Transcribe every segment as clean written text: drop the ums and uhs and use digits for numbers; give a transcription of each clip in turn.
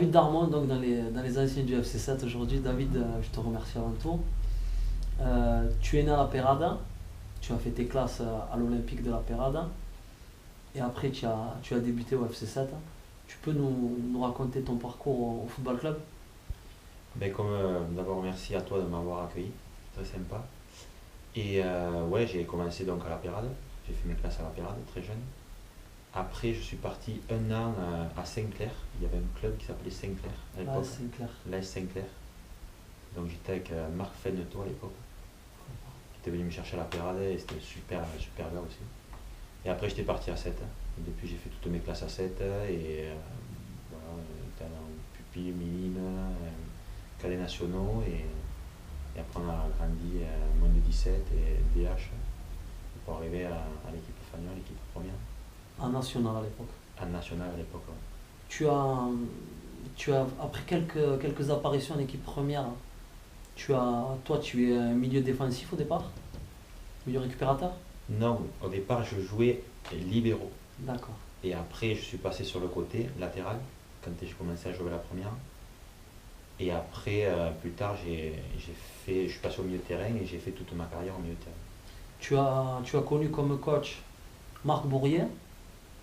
David Darmon, donc dans les anciens du FC7 aujourd'hui. David, je te remercie avant tout. Tu es né à La Perada, tu as fait tes classes à l'Olympique de La Perada et après tu as débuté au FC7. Tu peux nous raconter ton parcours au football club? Ben, comme d'abord merci à toi de m'avoir accueilli, très sympa. Et ouais, j'ai commencé donc à la Pérade, j'ai fait mes classes à la Pérade très jeune. Après, je suis parti un an à Saint-Clair, il y avait un club qui s'appelait Saint-Clair à Ah, l'époque, c'est clair. l'AS Saint-Clair. Donc j'étais avec Marc Fenneto à l'époque, qui était venu me chercher à la Pérade et c'était un super gars aussi. Et après, j'étais parti à 7. Et depuis, j'ai fait toutes mes classes à 7 et voilà, j'étais allé en pupille, mine, cadets nationaux et après on a grandi à moins de 17 et DH pour arriver à l'équipe Fagnon, l'équipe première, En national à l'époque. en national à l'époque. Ouais. Tu as, tu as après quelques apparitions en équipe première, toi tu es un milieu défensif au départ, milieu récupérateur. Non, au départ je jouais libéraux D'accord. et après je suis passé sur le côté latéral quand j'ai commencé à jouer la première. Et après, plus tard, je suis passé au milieu de terrain et j'ai fait toute ma carrière au milieu de terrain. Tu as connu comme coach Marc Bourrier,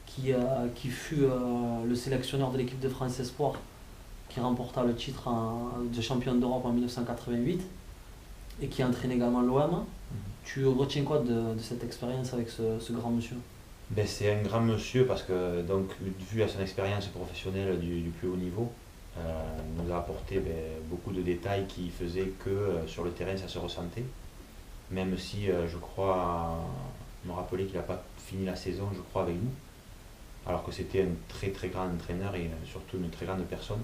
qui fut le sélectionneur de l'équipe de France Espoir, qui remporta le titre de champion d'Europe en 1988 et qui entraîne également l'OM. Tu retiens quoi de cette expérience avec ce grand monsieur? Ben, c'est un grand monsieur parce que, donc, vu à son expérience professionnelle du plus haut niveau, nous a apporté beaucoup de détails qui faisaient que sur le terrain ça se ressentait. Même si je crois me rappeler qu'il n'a pas fini la saison, je crois, avec nous. Alors que c'était un très grand entraîneur et surtout une très grande personne.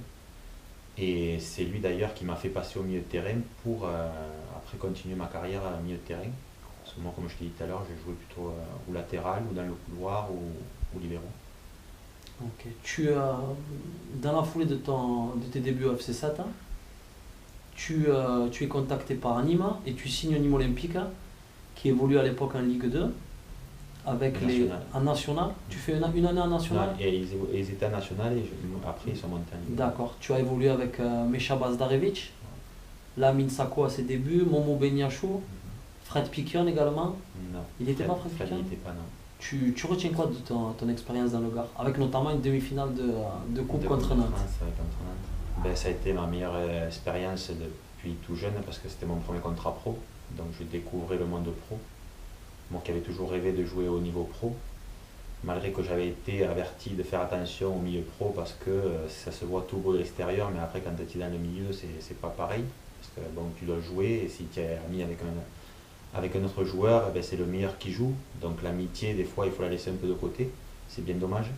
Et c'est lui d'ailleurs qui m'a fait passer au milieu de terrain pour après continuer ma carrière au milieu de terrain. Parce que moi, comme je t'ai dit tout à l'heure, j'ai joué plutôt ou latéral, ou dans le couloir, ou libéral. Ok. Dans la foulée de tes débuts au FC7, hein, tu es contacté par Nîmes et tu signes au Nîmes Olympique, qui évolue à l'époque en Ligue 2, National. en national. Tu fais une année en national. Non, et ils étaient en national et après ils sont montés en Ligue. D'accord. Tu as évolué avec Mecha Bazdarevic, Lamine Sako à ses débuts, Momo Beniachou, Fred Piquion également. Non. Il n'était pas Fred Fred Piquion? il n'était pas, non. Tu retiens quoi de ton expérience dans le Gard, avec notamment une demi-finale de Coupe De contre Coupe de Nantes? France, ouais, contre Nantes. Ben, ça a été ma meilleure expérience depuis tout jeune parce que c'était mon premier contrat pro. Donc je découvrais le monde pro. Moi qui avais toujours rêvé de jouer au niveau pro, malgré que j'avais été averti de faire attention au milieu pro parce que ça se voit tout beau de l'extérieur, mais après quand tu es dans le milieu, c'est pas pareil. Parce que bon, tu dois jouer et si tu es ami avec un autre joueur, ben, c'est le meilleur qui joue. Donc l'amitié, des fois, il faut la laisser un peu de côté. C'est bien dommage.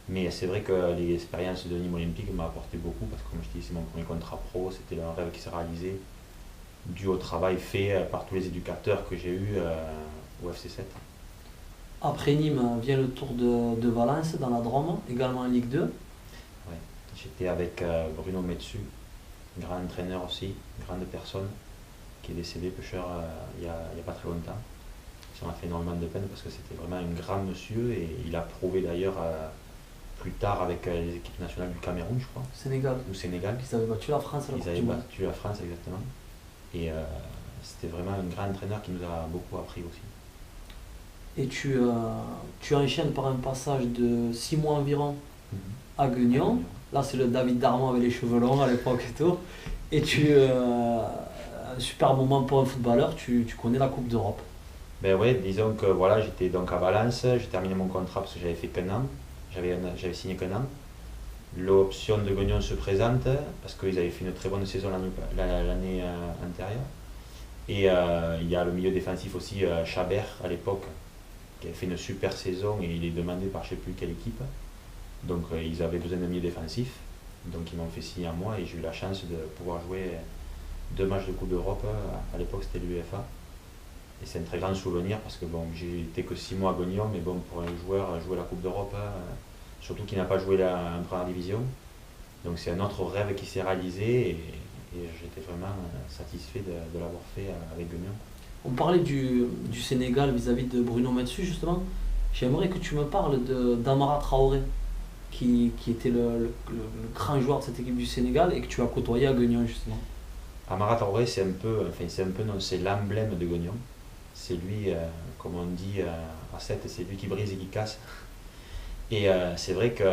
Mais c'est vrai que l'expérience de Nîmes Olympique m'a apporté beaucoup parce que, comme je dis, c'est mon premier contrat pro. C'était un rêve qui s'est réalisé dû au travail fait par tous les éducateurs que j'ai eus au FC7. Après Nîmes vient le tour de Valence dans la Drôme, également en Ligue 2. Ouais. J'étais avec Bruno Metsu, grand entraîneur aussi, grande personne, qui est décédé pêcheur il y a pas très longtemps. Ça m'a fait énormément de peine parce que c'était vraiment un grand monsieur et il a prouvé d'ailleurs plus tard avec les équipes nationales du Cameroun, je crois, Sénégal. ou Sénégal. Ils avaient battu la France à la Ils Coupe avaient du Monde. battu la France exactement. Et c'était vraiment un grand entraîneur qui nous a beaucoup appris aussi. Et tu enchaînes par un passage de 6 mois environ à Guignon. Là, c'est le David Darmon avec les cheveux longs à l'époque et tout. Et un super moment pour un footballeur, tu connais la Coupe d'Europe. Ben ouais, disons que voilà, j'étais donc à Valence, j'ai terminé mon contrat parce que j'avais fait qu'un an, j'avais signé qu'un an. L'option de Guignon se présente parce qu'ils avaient fait une très bonne saison l'année antérieure. Et il y a le milieu défensif aussi, Chabert à l'époque, qui avait fait une super saison et il est demandé par je ne sais plus quelle équipe. Donc ils avaient besoin d'un milieu défensif. Donc ils m'ont fait signer à moi et j'ai eu la chance de pouvoir jouer 2 matchs de Coupe d'Europe. À l'époque c'était l'UEFA. Et c'est un très grand souvenir parce que bon, j'ai été que 6 mois à Guignon, mais bon, pour un joueur, jouer la Coupe d'Europe, surtout qui n'a pas joué en première division. Donc c'est un autre rêve qui s'est réalisé et j'étais vraiment satisfait de l'avoir fait avec Guignon. On parlait du Sénégal vis-à-vis de Bruno Metsu, justement. J'aimerais que tu me parles d'Amara Traoré. qui était le grand joueur de cette équipe du Sénégal et que tu as côtoyé à Guignon justement. Amara Traoré, non, c'est l'emblème de Gognon. C'est lui, comme on dit à 7, c'est lui qui brise et qui casse. Et c'est vrai que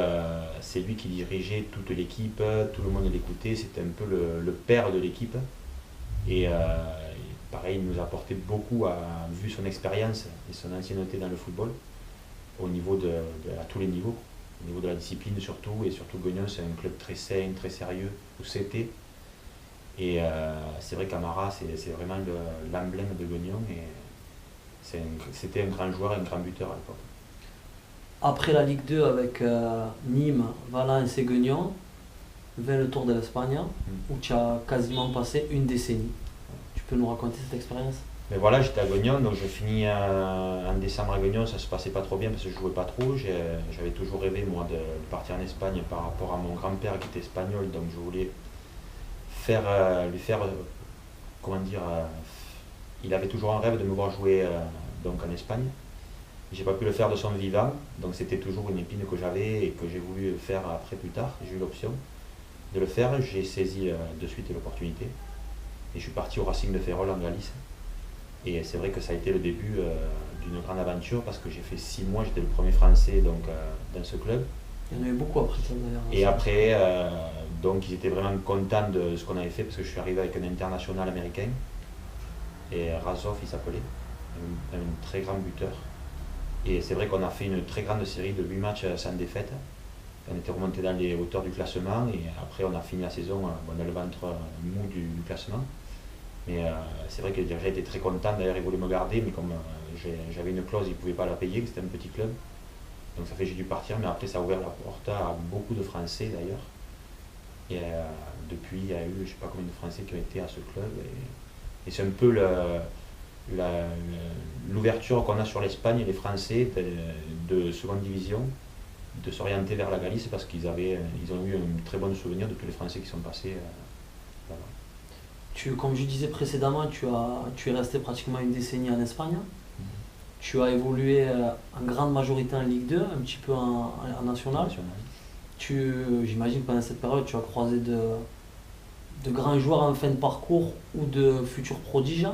c'est lui qui dirigeait toute l'équipe, tout le monde l'écoutait, c'était un peu le père de l'équipe. Et pareil, il nous a apporté beaucoup, vu son expérience et son ancienneté dans le football, au niveau à tous les niveaux, au niveau de la discipline surtout, et surtout Gognon, c'est un club très sain, très sérieux, où c'était. Et c'est vrai qu'Amara, c'est vraiment l'emblème de Gognon, et c'était un grand joueur et un grand buteur à l'époque. Après la Ligue 2 avec Nîmes, Valence et Guignon, vint le Tour de l'Espagne, où tu as quasiment passé une décennie. Tu peux nous raconter cette expérience? Mais voilà, j'étais à Gognon, donc je finis en décembre à Gognon, ça se passait pas trop bien parce que je jouais pas trop. J'avais toujours rêvé moi de partir en Espagne par rapport à mon grand-père qui était espagnol, donc je voulais lui faire, comment dire, il avait toujours un rêve de me voir jouer donc en Espagne. J'ai pas pu le faire de son vivant, donc c'était toujours une épine que j'avais et que j'ai voulu faire après plus tard. J'ai eu l'option de le faire, j'ai saisi de suite l'opportunité et je suis parti au Racing de Ferrol en Galice. Et c'est vrai que ça a été le début d'une grande aventure parce que j'ai fait 6 mois, j'étais le premier français donc, dans ce club. Il y en avait beaucoup après ça d'ailleurs. Et après, donc ils étaient vraiment contents de ce qu'on avait fait parce que je suis arrivé avec un international américain. Et Razov il s'appelait, un très grand buteur. Et c'est vrai qu'on a fait une très grande série de 8 matchs sans défaite. On était remonté dans les hauteurs du classement et après on a fini la saison dans le ventre mou du classement. Mais c'est vrai que j'ai été très content, d'ailleurs ils voulaient me garder, mais comme j'avais une clause, ils ne pouvaient pas la payer, c'était un petit club. Donc ça fait que j'ai dû partir, mais après ça a ouvert la porte à beaucoup de Français d'ailleurs. Et depuis, il y a eu je ne sais pas combien de Français qui ont été à ce club. Et c'est un peu l'ouverture qu'on a sur l'Espagne et les Français de seconde division, de s'orienter vers la Galice parce ils ont eu un très bon souvenir de tous les Français qui sont passés là-bas. Comme je disais précédemment, tu es resté pratiquement une décennie en Espagne. Tu as évolué en grande majorité en Ligue 2, un petit peu en national. J'imagine que pendant cette période, tu as croisé de grands joueurs en fin de parcours ou de futurs prodiges.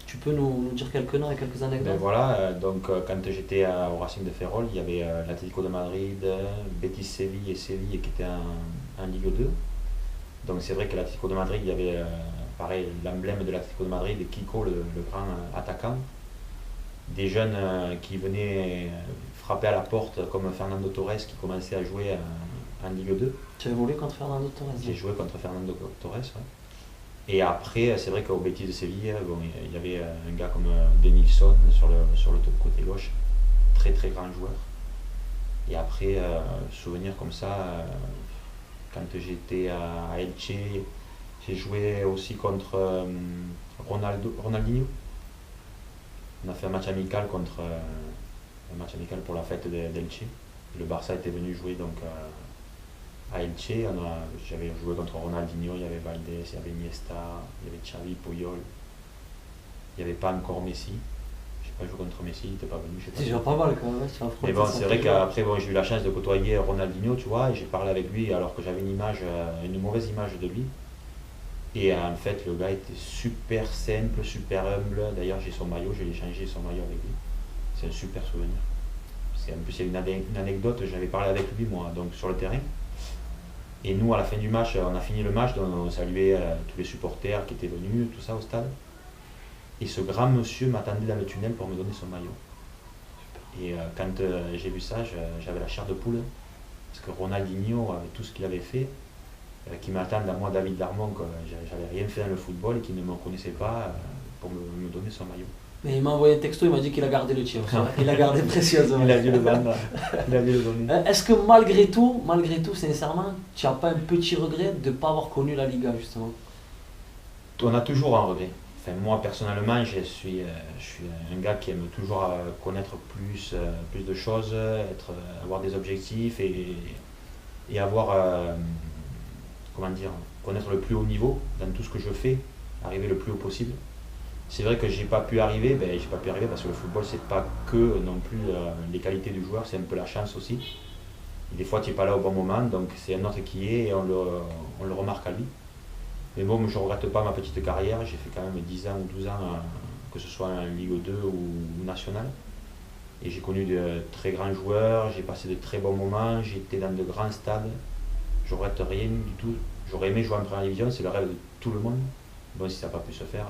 Tu peux nous dire quelques noms et quelques anecdotes? Ben voilà, donc quand j'étais au Racing de Ferrol, il y avait l'Atlético de Madrid, Betis Séville et Séville qui étaient en Ligue 2. Donc c'est vrai que l'Atlético de Madrid, il y avait pareil l'emblème de l'Atlético de Madrid, Kiko, le grand attaquant. Des jeunes qui venaient frapper à la porte comme Fernando Torres qui commençait à jouer en Ligue 2. Tu as évolué contre Fernando Torres? J'ai joué contre Fernando Torres, ouais. Et après, c'est vrai qu'au Betis de Séville, il y avait un gars comme Denilson sur le côté gauche, très très grand joueur. Et après, souvenir comme ça, quand j'étais à Elche, j'ai joué aussi contre Ronaldinho. On a fait un match amical pour la fête d'Elche. Le Barça était venu jouer donc à Elche. J'avais joué contre Ronaldinho, il y avait Valdés, il y avait Iniesta, il y avait Xavi, Puyol. Il n'y avait pas encore Messi. Je n'ai pas joué contre Messi, il n'était pas venu. C'est déjà pas mal quand même. Mais bon, c'est vrai qu'après j'ai eu la chance de côtoyer Ronaldinho, tu vois, et j'ai parlé avec lui alors que j'avais une mauvaise image de lui. Et en fait, le gars était super simple, super humble. D'ailleurs, j'ai son maillot, j'ai échangé son maillot avec lui. C'est un super souvenir. Parce qu'en plus, il y a une anecdote, j'avais parlé avec lui, moi, donc sur le terrain. Et nous, à la fin du match, on a fini le match, donc on saluait tous les supporters qui étaient venus, tout ça au stade. Et ce grand monsieur m'attendait dans le tunnel pour me donner son maillot. Et quand j'ai vu ça, j'avais la chair de poule. Parce que Ronaldinho, avec tout ce qu'il avait fait, qui m'attendent à moi, David Darmon, que j'avais rien fait dans le football et qui ne me connaissait pas pour me donner son maillot. Mais il m'a envoyé un texto, il m'a dit qu'il a gardé le tien. Il a gardé précieusement. Il a dû le vendre. Il a dû le donner. Est-ce que malgré tout, sincèrement, tu n'as pas un petit regret de ne pas avoir connu la Liga justement? On a toujours un regret. Enfin, moi personnellement, je suis un gars qui aime toujours connaître plus de choses, avoir des objectifs et avoir, connaître le plus haut niveau dans tout ce que je fais, arriver le plus haut possible. C'est vrai que j'ai pas pu arriver parce que le football c'est pas que non plus les qualités du joueur, c'est un peu la chance aussi. Et des fois, tu n'es pas là au bon moment, donc c'est un autre qui est et on le remarque à lui. Mais bon, je ne regrette pas ma petite carrière. J'ai fait quand même 10 ans ou 12 ans, que ce soit en Ligue 2 ou nationale. Et j'ai connu de très grands joueurs, j'ai passé de très bons moments, j'ai été dans de grands stades. Je ne regrette rien du tout. J'aurais aimé jouer en première division, c'est le rêve de tout le monde. Bon, si ça n'a pas pu se faire,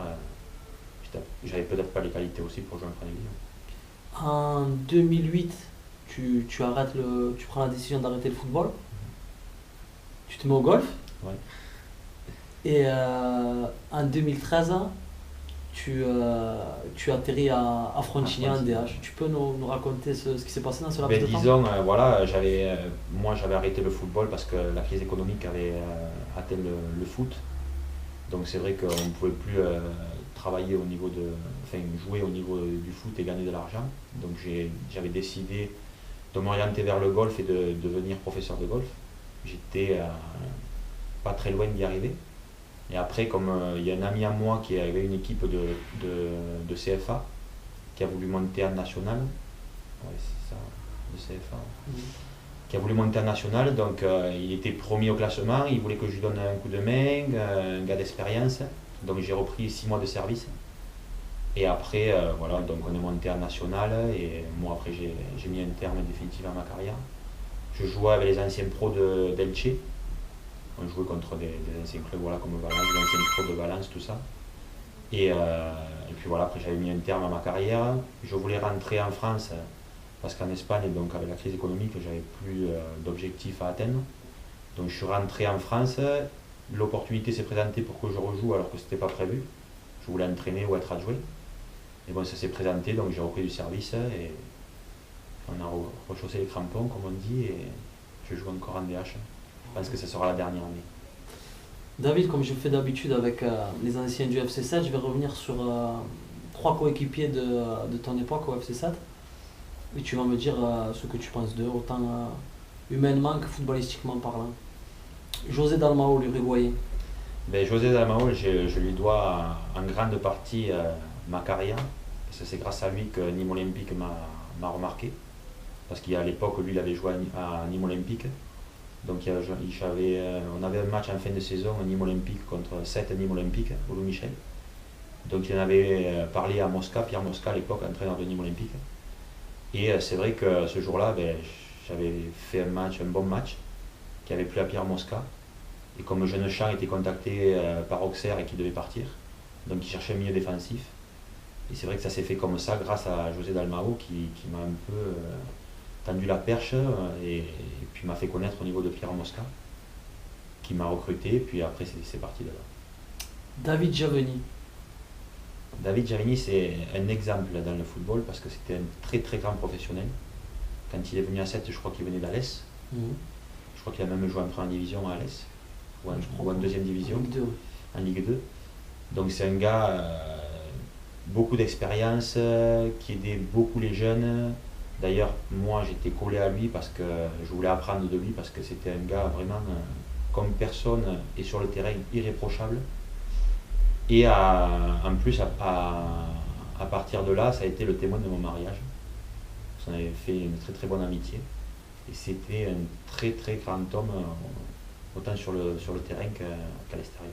j'avais peut-être pas les qualités aussi pour jouer en première division. En 2008, tu prends la décision d'arrêter le football. Tu te mets au golf. Ouais. Et en 2013, tu atterris à Frontignan en DH. Tu peux nous raconter ce qui s'est passé dans ce laps de temps? Disons, voilà, moi j'avais arrêté le football parce que la crise économique avait atteint le foot. Donc c'est vrai qu'on ne pouvait plus travailler jouer au niveau du foot et gagner de l'argent. Donc j'avais décidé de m'orienter vers le golf et de devenir professeur de golf. J'étais pas très loin d'y arriver. Et après, comme il y a un ami à moi qui avait une équipe de CFA, qui a voulu monter en national, ouais, c'est ça, de CFA, qui a voulu monter en national, donc il était premier au classement, il voulait que je lui donne un coup de main, un gars d'expérience, donc j'ai repris 6 mois de service. Et après, voilà, donc on est monté en national, et moi après j'ai mis un terme définitif à ma carrière. Je jouais avec les anciens pros d'Elche. On jouait contre des anciens clubs, voilà, comme Valence, des anciens pros de Valence, tout ça. Et puis voilà, après j'avais mis un terme à ma carrière. Je voulais rentrer en France parce qu'en Espagne, donc avec la crise économique, j'avais plus d'objectifs à atteindre. Donc je suis rentré en France. L'opportunité s'est présentée pour que je rejoue alors que ce n'était pas prévu. Je voulais entraîner ou être adjoint. Et bon, ça s'est présenté, donc j'ai repris du service et on a rechaussé les crampons, comme on dit, et je joue encore en DH. Je pense que ce sera la dernière année. David, comme je fais d'habitude avec les anciens du FC7, je vais revenir sur 3 coéquipiers de ton époque au FC7. Et tu vas me dire ce que tu penses d'eux, autant humainement que footballistiquement parlant. José Dalmao, l'Uruguayen. José Dalmao, je lui dois en grande partie ma carrière, parce que c'est grâce à lui que Nîmes Olympique m'a remarqué. Parce qu'à l'époque, lui, il avait joué à Nîmes Olympique. Donc on avait un match en fin de saison à Nîmes Olympique contre 7 Nîmes Olympique, au Louis Michel. Donc il en avait parlé à Mosca, Pierre Mosca à l'époque, entraîneur de Nîmes Olympique. Et c'est vrai que ce jour-là, j'avais fait un bon match qui avait plu à Pierre Mosca. Et comme Jeune Champ était contacté par Auxerre et qu'il devait partir, donc il cherchait un milieu défensif. Et c'est vrai que ça s'est fait comme ça grâce à José Dalmao qui m'a un peu tendu la perche et puis m'a fait connaître au niveau de Pierre Mosca, qui m'a recruté, puis après c'est parti de là. David Giaveni. David Giaveni, c'est un exemple dans le football parce que c'était un très très grand professionnel. Quand il est venu à 7, je crois qu'il venait d'Alès. Je crois qu'il a même joué en première division à Alès, ou en deuxième division, en Ligue 2. Donc c'est un gars, beaucoup d'expérience, qui aidait beaucoup les jeunes. D'ailleurs, moi j'étais collé à lui parce que je voulais apprendre de lui parce que c'était un gars vraiment comme personne et sur le terrain irréprochable. Et en plus, à partir de là, ça a été le témoin de mon mariage. On avait fait une très très bonne amitié. Et c'était un très très grand homme, autant sur le terrain qu'à l'extérieur.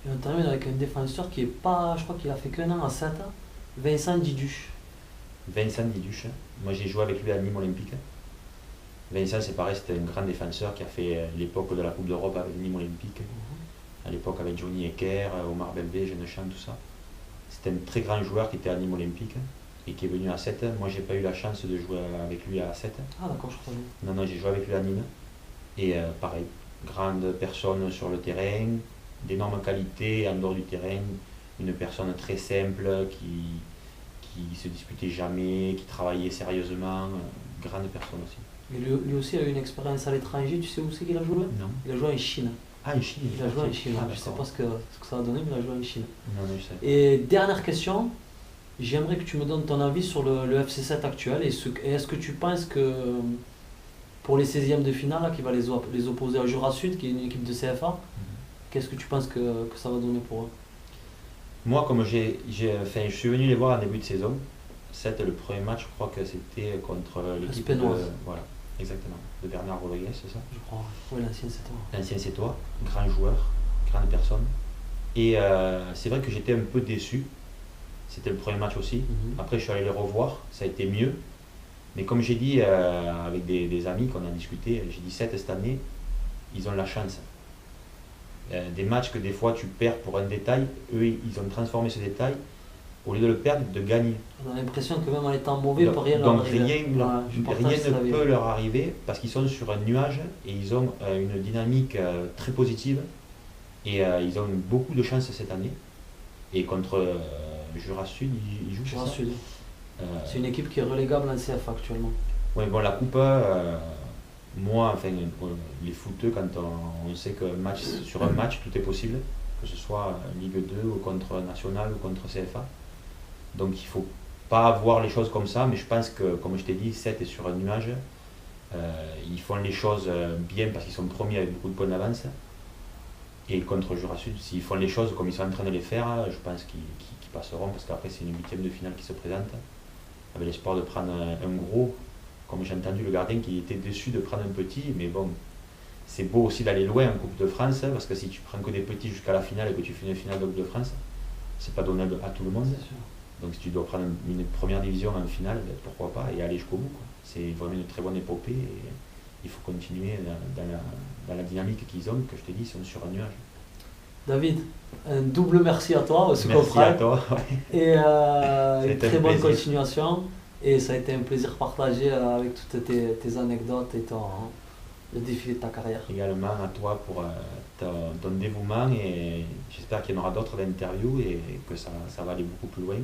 Et on termine avec un défenseur qui est pas, je crois qu'il a fait qu'un an à 7 ans, Vincent Diduche. Vincent Diduche, moi j'ai joué avec lui à Nîmes Olympique. Vincent, c'est pareil, c'était un grand défenseur qui a fait l'époque de la Coupe d'Europe avec Nîmes Olympique. À l'époque avec Johnny Ecker, Omar Belvé, Jeune Champ, tout ça. C'était un très grand joueur qui était à Nîmes Olympique et qui est venu à 7. Moi, j'ai pas eu la chance de jouer avec lui à 7. Ah d'accord, je crois. Non, j'ai joué avec lui à Nîmes. Et pareil, grande personne sur le terrain, d'énormes qualités en dehors du terrain, une personne très simple qui se disputait jamais, qui travaillait sérieusement, grande personne aussi. Et lui aussi a eu une expérience à l'étranger, tu sais où c'est qu'il a joué? Non. Il a joué en Chine. Ah, en Chine. Il a joué en Chine, je ne sais pas ce que ça a donné, mais il a joué en Chine. Non, je sais. Et dernière question, j'aimerais que tu me donnes ton avis sur le FC7 actuel. Et est-ce que tu penses que pour les 16e de finale, là, qui va les opposer à Jura Sud, qui est une équipe de CFA, qu'est-ce que tu penses que ça va donner pour eux? Moi, comme je suis venu les voir en début de saison, 7, le premier match, je crois que c'était contre l'équipe Spénoise. Voilà. exactement, de Bernard Rodriguez, c'est ça? je crois. Oui, l'ancien Sétois. L'ancien Sétois, grand joueur, grande personne. Et c'est vrai que j'étais un peu déçu. C'était le premier match aussi. Après, je suis allé les revoir, ça a été mieux. Mais comme j'ai dit avec des amis qu'on a discuté, j'ai dit cette année, ils ont la chance. Des matchs que des fois tu perds pour un détail, eux ils ont transformé ce détail, au lieu de le perdre, de gagner. On a l'impression que même en étant mauvais, Donc, rien donc leur arrive. rien ne peut leur arriver parce qu'ils sont sur un nuage et ils ont une dynamique très positive et ils ont beaucoup de chance cette année. Et contre Jura Sud, ils jouent Jura ça Sud. C'est une équipe qui est relégable en CFA actuellement. Oui, bon, la coupe, moi, enfin, les footeux, quand on sait que sur un match, tout est possible, que ce soit Ligue 2 ou contre National ou contre CFA. Donc il ne faut pas voir les choses comme ça, mais je pense que, comme je t'ai dit, 7 est sur un nuage. Ils font les choses bien parce qu'ils sont premiers avec beaucoup de points d'avance. Et contre Jura Sud, s'ils font les choses comme ils sont en train de les faire, je pense qu'ils passeront parce qu'après c'est une 8e de finale qui se présente. Avec l'espoir de prendre un gros, comme j'ai entendu le gardien qui était déçu de prendre un petit, mais bon, c'est beau aussi d'aller loin en Coupe de France, parce que si tu prends que des petits jusqu'à la finale et que tu fais une finale de Coupe de France, c'est pas donné à tout le monde. Donc si tu dois prendre une première division en finale, ben, pourquoi pas, et aller jusqu'au bout. C'est vraiment une très bonne épopée, et il faut continuer dans la dynamique qu'ils ont, que je te dis, ils sont sur un nuage. David, un double merci à toi, au Merci à toi. Et une très bonne continuation. Et ça a été un plaisir partagé avec toutes tes anecdotes et le défilé de ta carrière. Également à toi pour ton dévouement et j'espère qu'il y en aura d'autres d'interviews et que ça va aller beaucoup plus loin.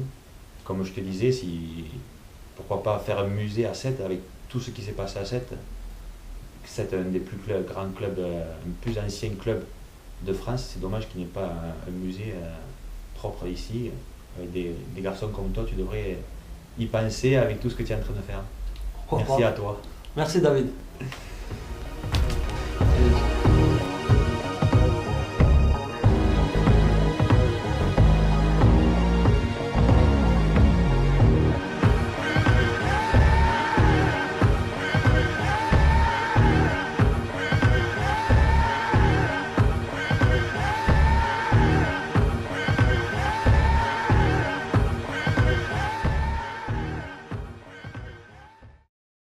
Comme je te disais, pourquoi pas faire un musée à Sète avec tout ce qui s'est passé à Sète. C'est un des plus grands clubs, un plus ancien club de France. C'est dommage qu'il n'y ait pas un musée propre ici. Avec des garçons comme toi, tu devrais y penser avec tout ce que tu es en train de faire. Merci à toi. Merci David.